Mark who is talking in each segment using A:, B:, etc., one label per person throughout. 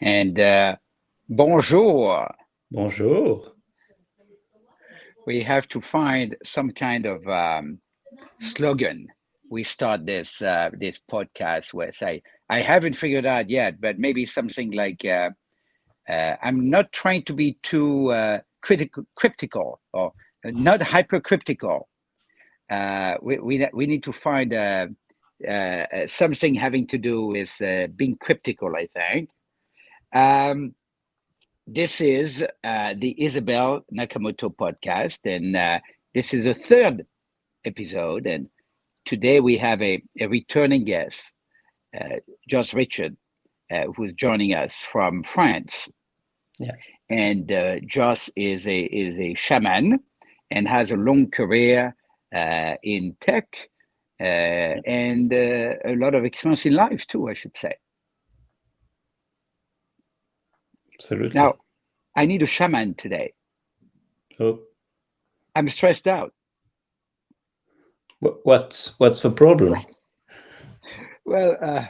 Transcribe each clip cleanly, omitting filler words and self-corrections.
A: And bonjour.
B: Bonjour.
A: We have to find some kind of slogan. We start this podcast with. I haven't figured out yet, but maybe something like I'm not trying to be too cryptical or not hypercryptical. We need to find something having to do with being cryptical, I think. This is the Isabelle Nakamoto podcast, and this is the third episode. And today we have a returning guest, Jocelyn Richard, who's joining us from France.
B: Yeah.
A: And Joss is a shaman and has a long career in tech and a lot of experience in life too, I should say.
B: Absolutely.
A: Now, I need a shaman today.
B: Oh.
A: I'm stressed out.
B: What's the problem?
A: Well,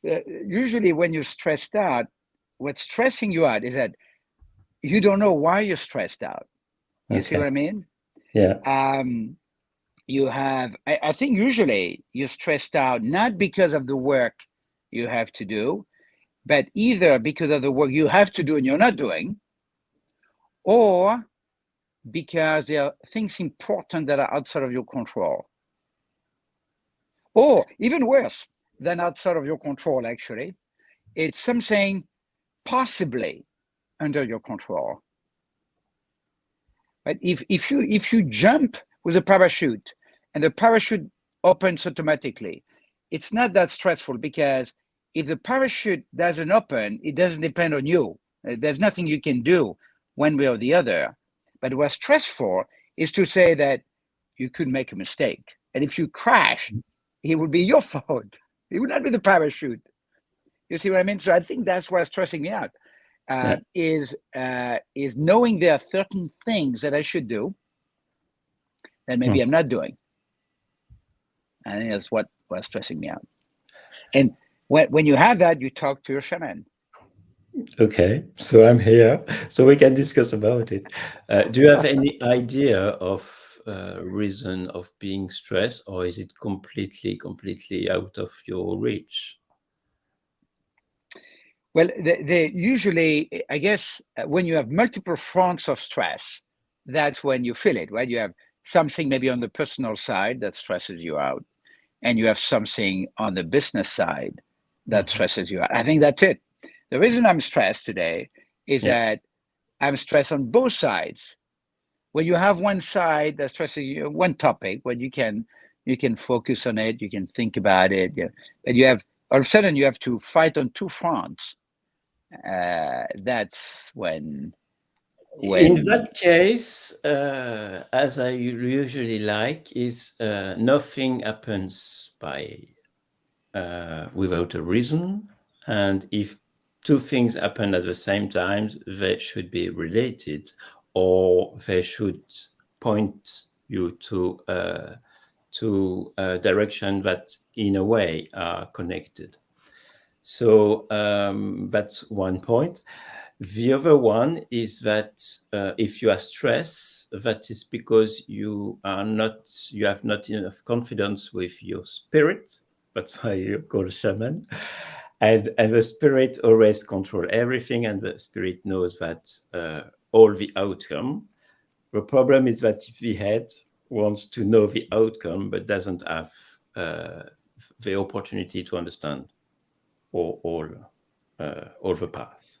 A: usually when you're stressed out, what's stressing you out is that you don't know why you're stressed out. You see what I mean?
B: Yeah.
A: You have, I think usually you're stressed out not because of the work you have to do, but either because of the work you have to do and you're not doing, or because there are things important that are outside of your control. Or even worse than outside of your control, actually, it's something possibly under your control. But if you jump with a parachute and the parachute opens automatically, it's not that stressful, because if the parachute doesn't open, it doesn't depend on you. There's nothing you can do one way or the other. But what's stressful is to say that you could make a mistake. And if you crash, it would be your fault. It would not be the parachute. You see what I mean? So I think that's what's stressing me out. Is knowing there are certain things that I should do that maybe I'm not doing. I think that's what's stressing me out. And when you have that, you talk to your shaman.
B: Okay, so I'm here, so we can discuss about it. Do you have any idea of reason of being stressed, or is it completely out of your reach?
A: Well, they usually, I guess, when you have multiple fronts of stress, that's when you feel it, right? You have something maybe on the personal side that stresses you out, and you have something on the business side that stresses you out. I think that's it. The reason I'm stressed today is that I'm stressed on both sides. When you have one side that stresses you, one topic, where you can focus on it, you can think about it, but you have all of a sudden you have to fight on two fronts. That's when
B: In that case, as I usually like, is nothing happens by without a reason, and if two things happen at the same time, they should be related, or they should point you to a direction that in a way are connected. So that's one point. The other one is that if you are stressed, that is because you have not enough confidence with your spirit. That's why you call shaman. And the spirit always controls everything, and the spirit knows that all the outcome. The problem is that the head wants to know the outcome, but doesn't have the opportunity to understand all the path.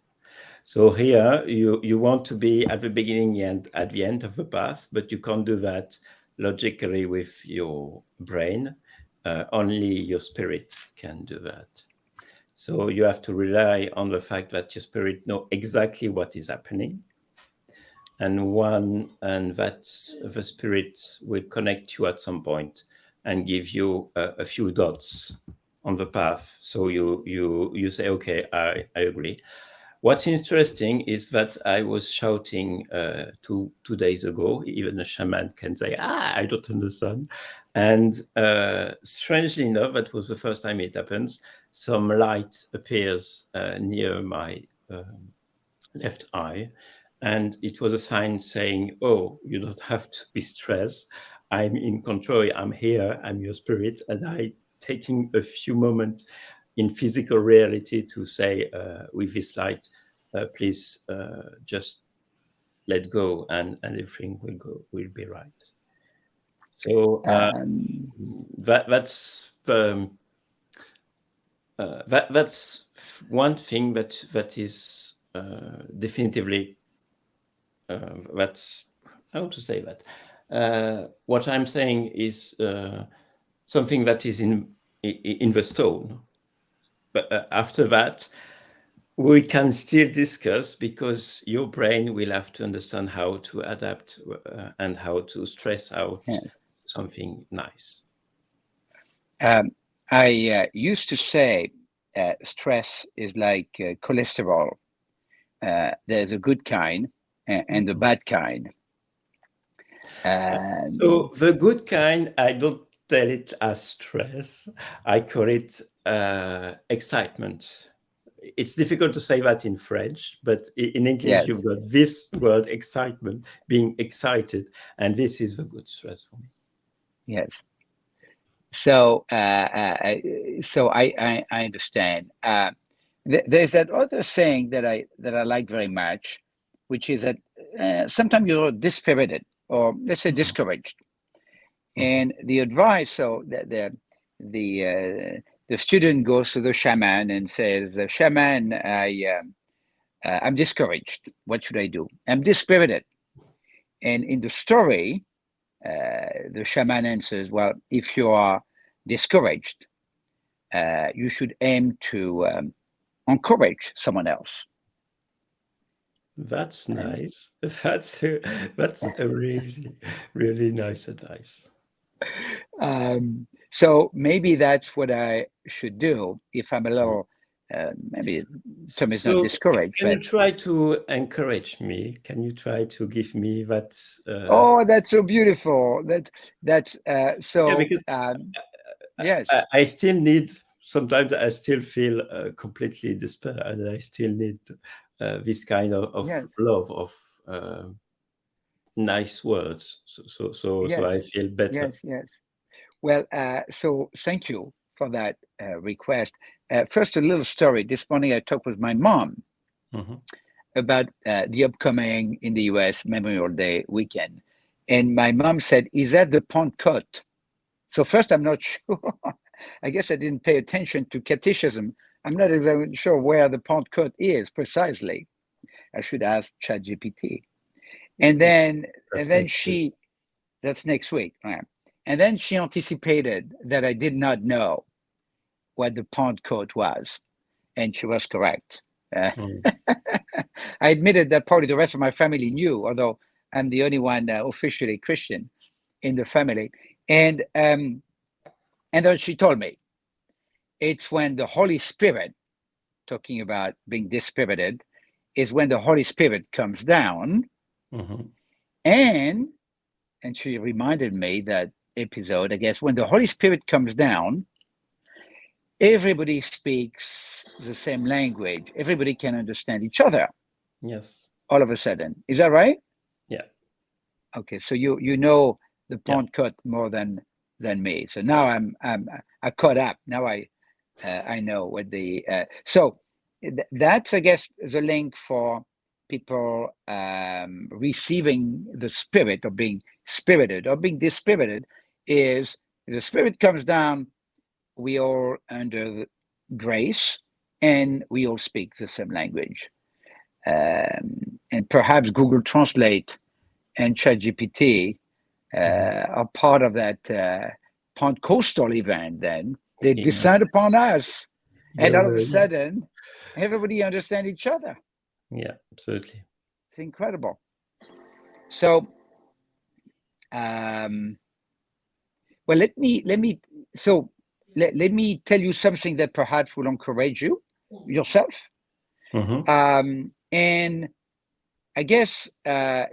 B: So here you want to be at the beginning and at the end of the path, but you can't do that logically with your brain. Only your spirit can do that. So you have to rely on the fact that your spirit knows exactly what is happening, and that the spirit will connect you at some point and give you a few dots on the path. So you say, okay, I agree. What's interesting is that I was shouting 2 days ago. Even a shaman can say, I don't understand. And strangely enough, that was the first time it happens. some light appears near my left eye, and it was a sign saying, "Oh, you don't have to be stressed. I'm in control. I'm here. I'm your spirit." And I taking a few moments in physical reality to say, with this light, please just let go, and everything will be right. So that's that's one thing that is definitively that's how to say that. What I'm saying is something that is in the stone, but after that we can still discuss, because your brain will have to understand how to adapt and how to stress out
A: Yes.
B: something nice.
A: I used to say stress is like cholesterol. There's a good kind and the bad kind.
B: So the good kind, I don't tell it as stress. I call it excitement. It's difficult to say that in French, but in English,
A: Yes,
B: you've got this word excitement, being excited, and this is the good stress for me.
A: yes. So, I understand. There's that other saying that I like very much, which is that sometimes you're dispirited, or let's say discouraged, and the advice. So the student goes to the shaman and says, "The shaman, I'm discouraged. What should I do? I'm dispirited." And in the story, the shaman answers, "Well, if you are discouraged, you should aim to encourage someone else."
B: That's
A: And
B: nice. That's a really nice advice.
A: so maybe that's what I should do if I'm a little, maybe term is not
B: So
A: discouraged,
B: can you
A: but
B: try to encourage me? Can you try to give me that?
A: oh, that's so beautiful. That's
B: Yeah,
A: so.
B: because
A: Yes,
B: I still need, sometimes I still feel completely despair, and I still need this kind of
A: yes,
B: love, of nice words. So I
A: yes,
B: feel better.
A: yes, yes. Well, so thank you for that request. First, a little story. This morning, I talked with my mom
B: Mhm.
A: about the upcoming in the US Memorial Day weekend. And my mom said, "Is that the Pentecôte?" So, first, I'm not sure. I guess I didn't pay attention to catechism. I'm not exactly sure where the Pentecôte is precisely. I should ask ChatGPT. And then, and
B: That's
A: then
B: next week.
A: she, that's next week. Right? And then she anticipated that I did not know what the Pentecôte was. And she was correct.
B: Mm.
A: I admitted that probably the rest of my family knew, although I'm the only one officially Christian in the family. And then she told me it's when the Holy Spirit, talking about being dispirited, is when the Holy Spirit comes down,
B: Mhm.
A: and she reminded me that episode. I guess when the Holy Spirit comes down, everybody speaks the same language. Everybody can understand each other
B: Yes.
A: all of a sudden. Is that right?
B: Yeah.
A: Okay, so you know the
B: Yeah.
A: Pentecôte more than me. So now I caught up. Now I know what the so that's, I guess, the link for people receiving the spirit, or being spirited or being dispirited, is the spirit comes down. We all under grace, and we all speak the same language. And perhaps Google Translate and ChatGPT
B: Mhm.
A: are part of that Pentecostal event. Then they
B: Yeah.
A: descend upon us, and all of a
B: Yes.
A: sudden, everybody understands each other.
B: Yeah. Absolutely.
A: It's incredible. So, um, well, let me tell you something that perhaps will encourage you yourself.
B: Mhm.
A: And I guess a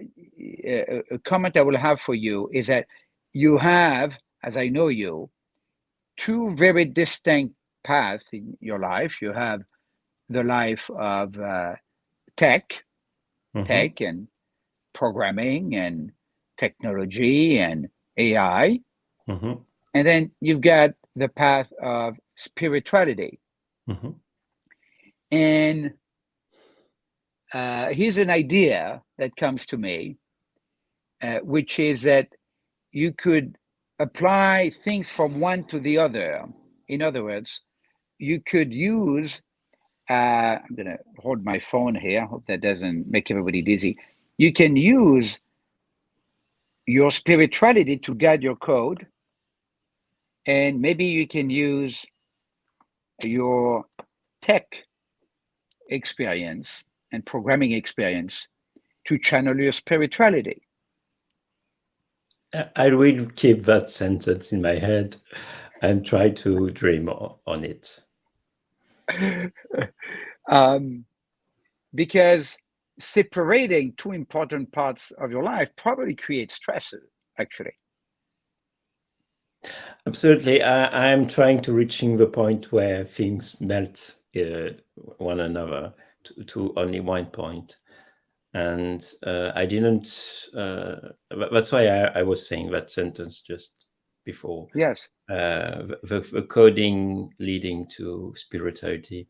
A: comment I will have for you is that you have, as I know you, two very distinct paths in your life. You have the life of tech,
B: Mm-hmm.
A: tech and programming and technology and AI.
B: Mm-hmm.
A: And then you've got the path of spirituality.
B: Mm-hmm.
A: And here's an idea that comes to me, which is that you could apply things from one to the other. In other words, you could use, I'm going to hold my phone here, hope that doesn't make everybody dizzy. You can use your spirituality to guide your code, and maybe you can use your tech experience and programming experience to channel your spirituality.
B: I will keep that sentence in my head and try to dream on it.
A: um, because separating two important parts of your life probably creates stresses, actually.
B: Absolutely. I'm trying to reaching the point where things melt one another to only one point. And I didn't, that's why I was saying that sentence just before.
A: Yes.
B: The coding leading to spirituality.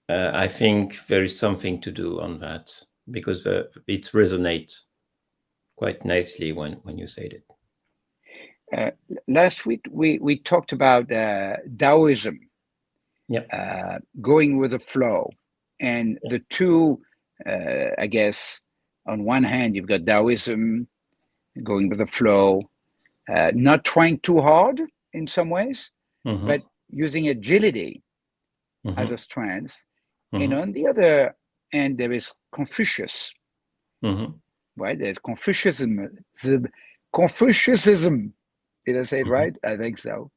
B: I think there is something to do on that because it resonates quite nicely when you said it.
A: Uh, Last week we talked about Taoism,
B: Yeah.
A: going with the flow, and the two, I guess, on one hand you've got Taoism, going with the flow, not trying too hard in some ways,
B: Mm-hmm.
A: but using agility as
B: Mm-hmm.
A: a strength. And
B: Mm-hmm.
A: on the other end, there is Confucius,
B: Mm-hmm.
A: right? There's Confucianism. Confucianism. Did I say it
B: Mm-hmm.
A: right? I think so.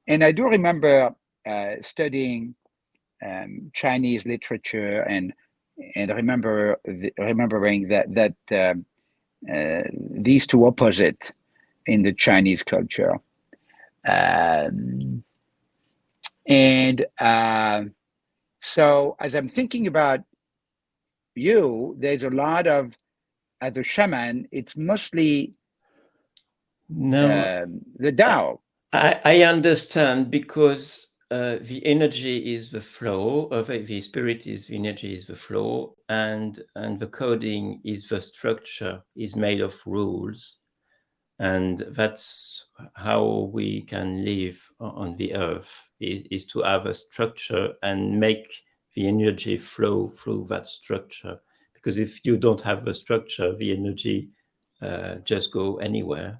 A: And I do remember studying Chinese literature and remembering that these two opposite in the Chinese culture. Um, and So as I'm thinking about you, there's a lot of, as a shaman, it's mostly
B: No,
A: the Tao.
B: I understand because the energy is the flow of the spirit is the energy is the flow and the coding is the structure is made of rules, and that's how we can live on the earth is to have a structure and make the energy flow through that structure, because if you don't have a structure the energy just go anywhere.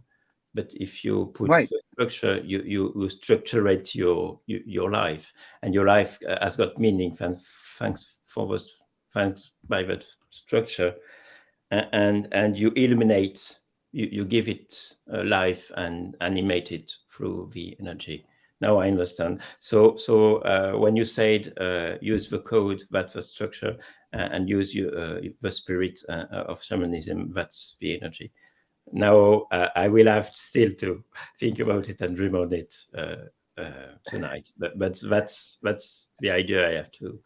B: But if you put
A: Right.
B: the structure, you structurate your life, and your life has got meaning. And thanks by that structure, and you illuminate, you give it life and animate it through the energy. Now I understand. So when you said use the code, that's the structure, and use the spirit of shamanism, that's the energy. Now I will have still to think about it and dream on it tonight. But that's the idea I have to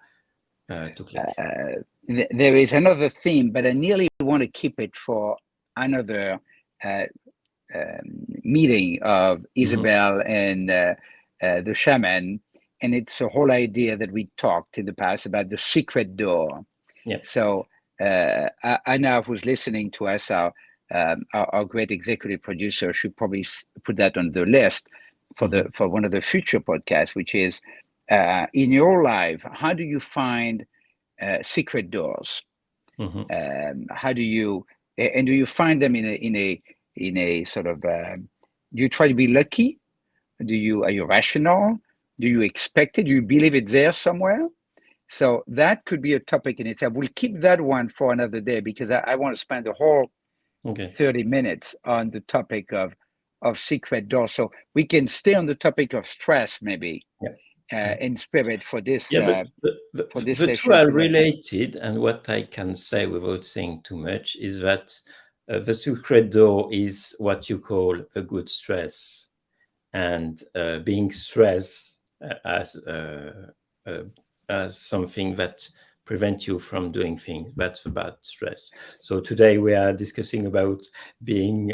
B: click.
A: There is another theme, but I nearly want to keep it for another uh, meeting of
B: Mm-hmm.
A: Isabel and the shaman. And it's a whole idea that we talked in the past about the secret door.
B: Yeah.
A: So Anna, who's listening to us, our great executive producer, should probably put that on the list for
B: Mm-hmm.
A: for one of the future podcasts, which is in your life, how do you find secret doors?
B: Mm-hmm.
A: How do you and do you find them in a sort of do you try to be lucky? Are you rational? Do you expect it? Do you believe it's there somewhere? So that could be a topic in itself. We'll keep that one for another day because I want to spend the whole
B: Okay.
A: 30 minutes on the topic of secret doors. So we can stay on the topic of stress maybe
B: Yeah. Yeah.
A: in spirit for
B: Yeah, but
A: this
B: the two
A: session
B: are
A: today.
B: related, and what I can say without saying too much is that the secret door is what you call the good stress, and being stressed as uh, uh, as something that prevent you from doing things. That's about stress. So today we are discussing about being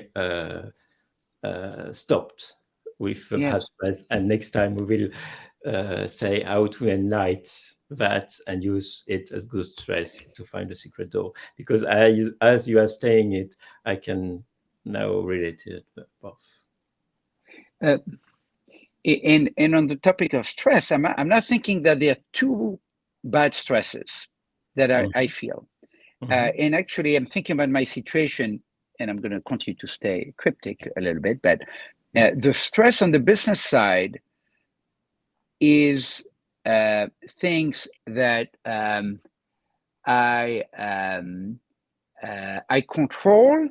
B: stopped with the bad
A: Yes.
B: stress, and next time we will say how to enlighten that and use it as good stress to find the secret door. Because as you are saying it, I can now relate it both.
A: Uh, and on the topic of stress, I'm not thinking that there are two bad stresses that I feel. And actually, I'm thinking about my situation, and I'm going to continue to stay cryptic a little bit, but the stress on the business side is things that I control,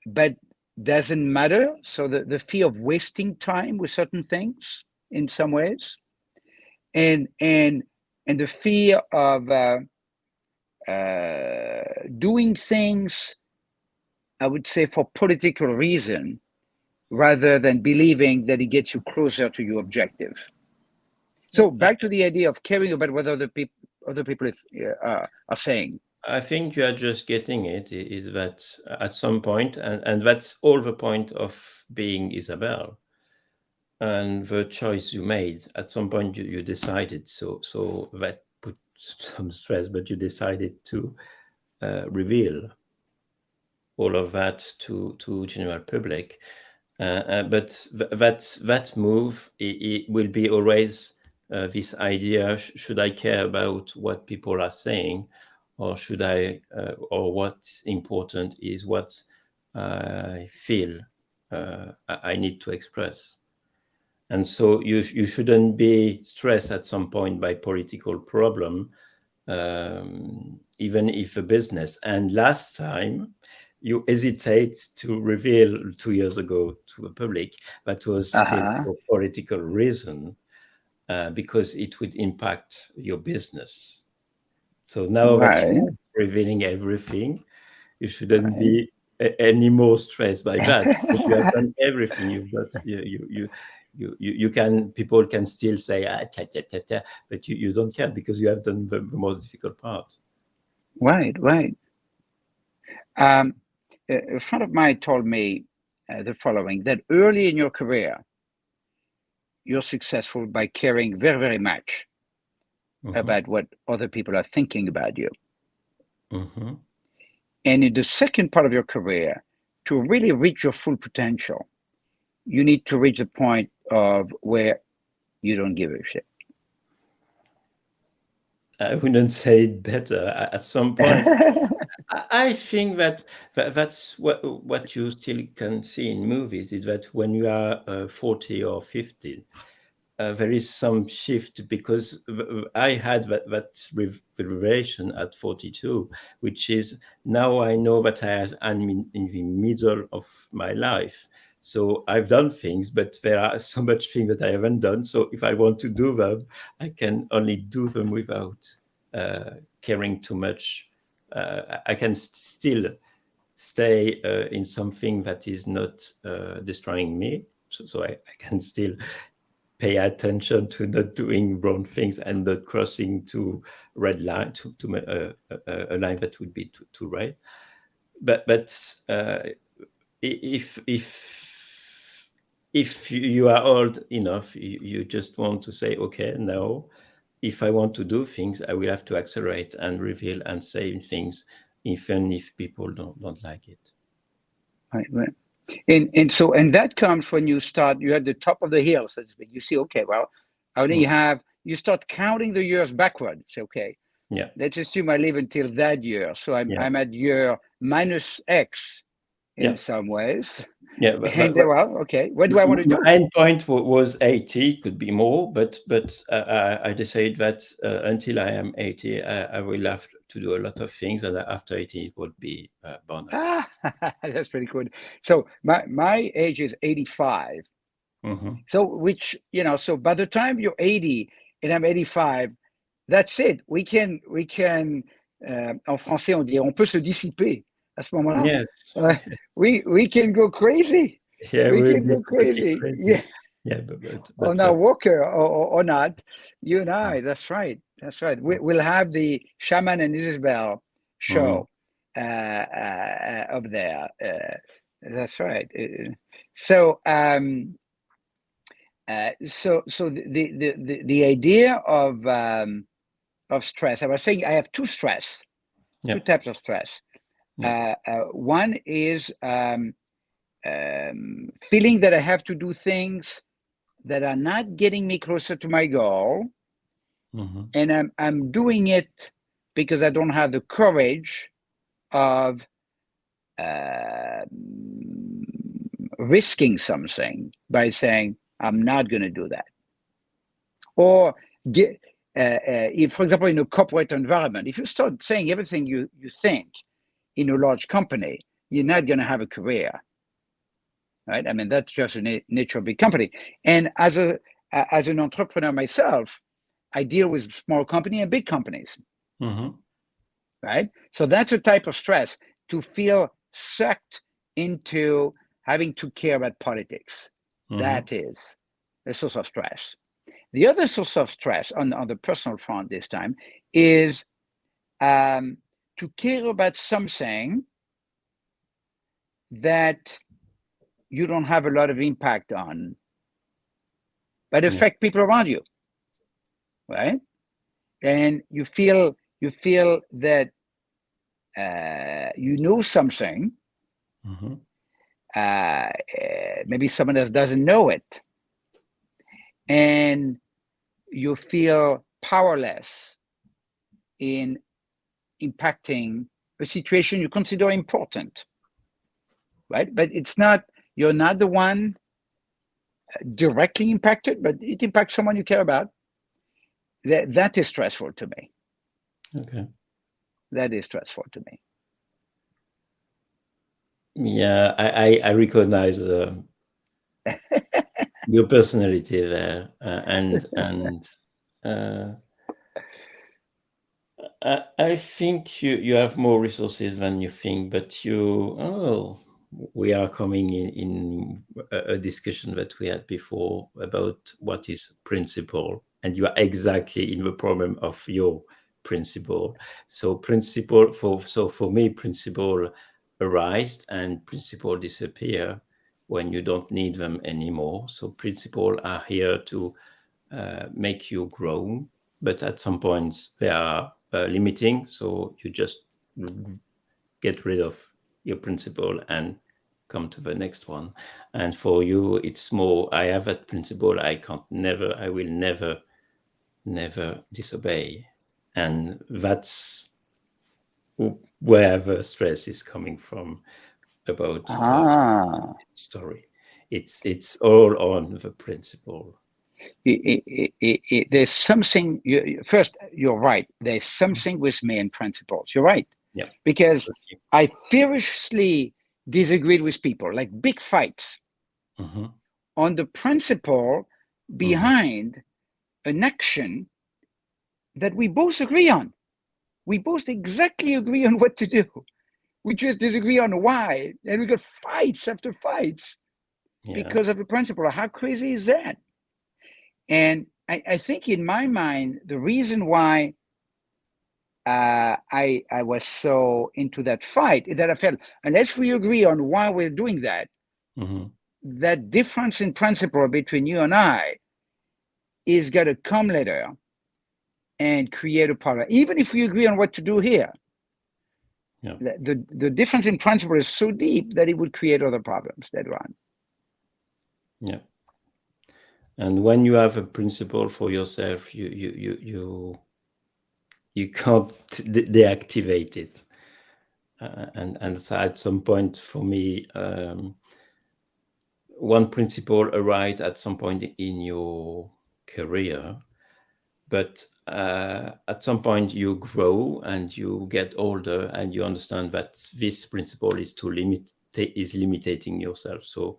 A: but doesn't matter. So the fear of wasting time with certain things in some ways, and the fear of doing things, I would say, for political reason, rather than believing that it gets you closer to your objective. So back to the idea of caring about what other people are saying.
B: I think you are just getting it, is that at some point, and that's all the point of being Isabel, and the choice you made. At some point you decided, so that put some stress, but you decided to reveal all of that to general public. But that move, it will be always this idea: should I care about what people are saying, or should I, or what's important is what I feel I need to express. And so you shouldn't be stressed at some point by political problem, even if a business. And last time you hesitate to reveal 2 years ago to the public, that was still for political reason, because it would impact your business. So now that
A: Right.
B: you're revealing everything, you shouldn't be any more stressed by that, because you have done everything. You've got you can, people can still say but you don't care because you have done the most difficult part.
A: Right. A friend of mine told me the following: that early in your career, you're successful by caring very, very much about what other people are thinking about you. And in the second part of your career, to really reach your full potential, you need to reach a point of where you don't give a shit.
B: I wouldn't say it better. At some point, I think that's what you still can see in movies, is that when you are 40 or 50, there is some shift, because I had that revelation at 42, which is, now I know that I'm in the middle of my life. So I've done things, but there are so much things that I haven't done. So if I want to do them, I can only do them without caring too much. I can still stay in something that is not destroying me. So I can still pay attention to not doing wrong things and not crossing to red line, to a line that would be too red. But if you are old enough, you just want to say, okay, now if I want to do things, I will have to accelerate and reveal and say things, even if people don't like it.
A: Right. And that comes when you're at the top of the hill, so to speak. You see, okay, well, I only you start counting the years backward. It's okay.
B: Yeah.
A: Let's assume I live until that year. So I'm at year minus X in some ways.
B: Yeah.
A: Well, okay, what do I want to do?
B: My end point was 80, could be more, but I decided that until I am 80, I will have to do a lot of things, and after 80, it would be a bonus.
A: That's pretty good. So my age is 85. So so by the time you're 80 and I'm 85, that's it. We can en français on dit on peut se dissiper à ce moment-là.
B: Yes.
A: We can go crazy.
B: Yeah,
A: We
B: we'll
A: can
B: be
A: go
B: pretty
A: crazy.
B: crazy.
A: Yeah.
B: Yeah,
A: or
B: but
A: now
B: that's
A: Walker or not. You and I, that's right. That's right. We'll have the Shaman and Isabel
B: Mhm.
A: show up there. That's right. So so the idea of stress. I was saying I have two
B: Yeah.
A: types of stress.
B: Yeah.
A: One is feeling that I have to do things that are not getting me closer to my goal,
B: Mhm.
A: and I'm doing it because I don't have the courage of uh, risking something by saying I'm not going to do that, or get. If, for example, in a corporate environment, if you start saying everything you think in a large company, you're not going to have a career, right? I mean, that's just a nature of big company. And as an entrepreneur myself, I deal with small company and big companies,
B: Mhm.
A: right? So that's a type of stress, to feel sucked into having to care about politics.
B: Mhm.
A: That is a source of stress. The other source of stress on the personal front this time is to care about something that you don't have a lot of impact on, but
B: Yeah.
A: affect people around you, right? And you feel that you know something,
B: Mhm.
A: maybe someone else doesn't know it, and you feel powerless in impacting a situation you consider important, right? But it's not, you're not the one directly impacted, but it impacts someone you care about. That is stressful to me.
B: Okay.
A: That is stressful to me.
B: Yeah, I recognize your personality there, and uh, I think you have more resources than you think, but we are coming in a discussion that we had before about what is principle, and you are exactly in the problem of your principle. So for me, principle arise and principle disappear when you don't need them anymore. So principle are here to make you grow, but at some points they are limiting. So you just get rid of your principle and come to the next one. And for you, it's more, I have that principle, I will never disobey. And that's where the stress is coming from about the
A: Ah,
B: story. It's all on the principle.
A: there's something. First, you're right. There's something with me in principles. You're right,
B: Yeah,
A: because
B: absolutely.
A: I fiercely disagreed with people, like big fights
B: Mm-hmm.
A: on the principle
B: Mm-hmm.
A: behind an action that we both agree on. We both exactly agree on what to do. We just disagree on why, and we got fights after fights
B: Yeah.
A: because of the principle. How crazy is that? And I think in my mind, the reason why I was so into that fight is that I felt, unless we agree on why we're doing that,
B: Mm-hmm.
A: that difference in principle between you and I is going to come later and create a problem. Even if we agree on what to do here,
B: Yeah.
A: the difference in principle is so deep that it would create other problems later on.
B: Yeah. And when you have a principle for yourself, you can't deactivate it. And so at some point, for me, one principle arises at some point in your career, but at some point you grow and you get older, and you understand that this principle is limiting yourself. So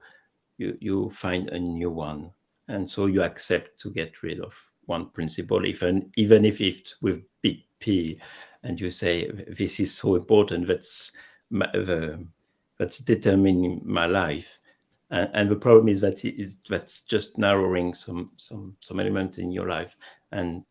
B: you find a new one, and so you accept to get rid of one principle, even if it's with big P, and you say this is so important, that's determining my life, And the problem is that that's just narrowing some element in your life, and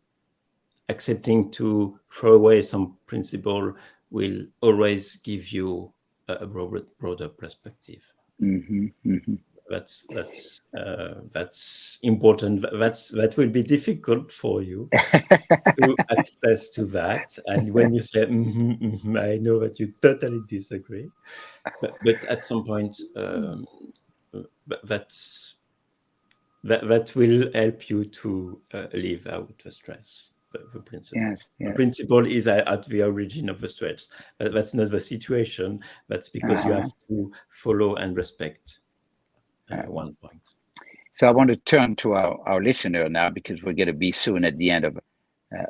B: accepting to throw away some principle will always give you a broader perspective.
A: Mm-hmm, mm-hmm.
B: That's important. That will be difficult for you to access to that. And when you say, I know that you totally disagree, but at some point, that will help you to live out the stress. The principle.
A: Yes,
B: The
A: yes.
B: principle is at the origin of the stress. That's not the situation. That's because you have to follow and respect one point.
A: So I want to turn to our listener now, because we're going to be soon at the end of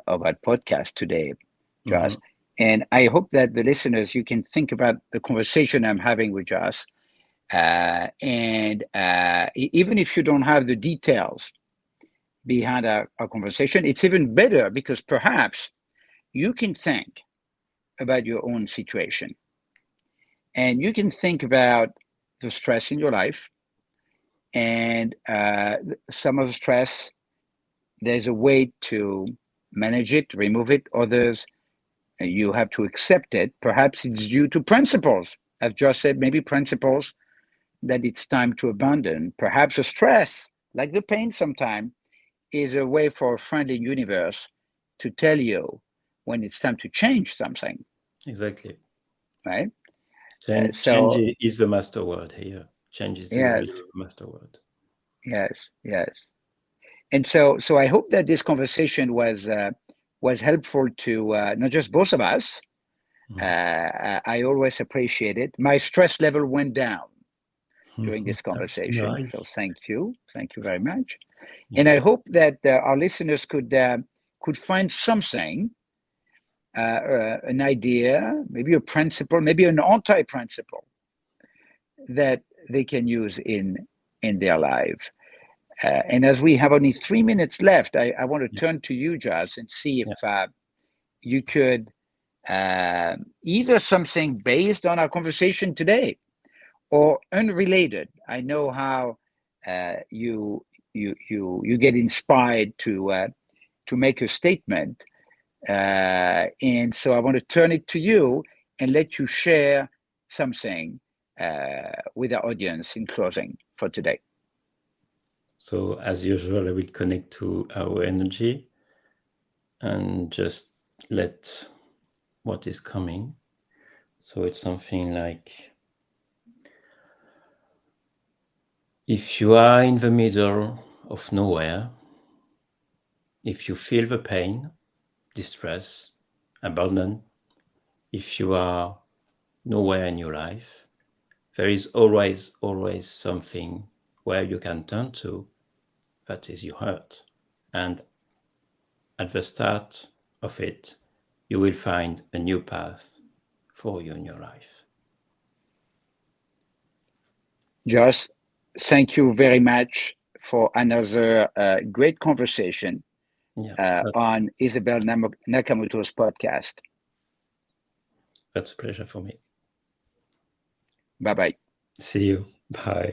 A: our podcast today, Joss. And I hope that the listeners, you can think about the conversation I'm having with Joss. And even if you don't have the details behind our conversation, it's even better, because perhaps you can think about your own situation, and you can think about the stress in your life, and some of the stress, there's a way to manage it, remove it. Others, you have to accept it. Perhaps it's due to principles, as Josh said, maybe principles that it's time to abandon. Perhaps the stress, like the pain sometimes, is a way for a friendly universe to tell you when it's time to change something.
B: Exactly.
A: Right?
B: Change is the master word here. Change is really the master word.
A: Yes, yes. And so I hope that this conversation was helpful to not just both of us. I always appreciate it. My stress level went down during this conversation.
B: Nice.
A: So thank you very much. And I hope that our listeners could find something, an idea, maybe a principle, maybe an anti-principle that they can use in their life. And as we have only 3 minutes left, I want to turn to you, Joss, and see if you could either something based on our conversation today or unrelated. I know how you get inspired to make a statement, and so I want to turn it to you and let you share something with our audience in closing for today.
B: So as usual, I will connect to our energy and just let what is coming. So it's something like, if you are in the middle of nowhere, if you feel the pain, distress, abandon, if you are nowhere in your life, there is always something where you can turn to, that is your heart. And at the start of it, you will find a new path for you in your life.
A: Joss, thank you very much for another great conversation on Isabelle Nakamoto's podcast.
B: That's a pleasure for me.
A: Bye-bye.
B: See you. Bye.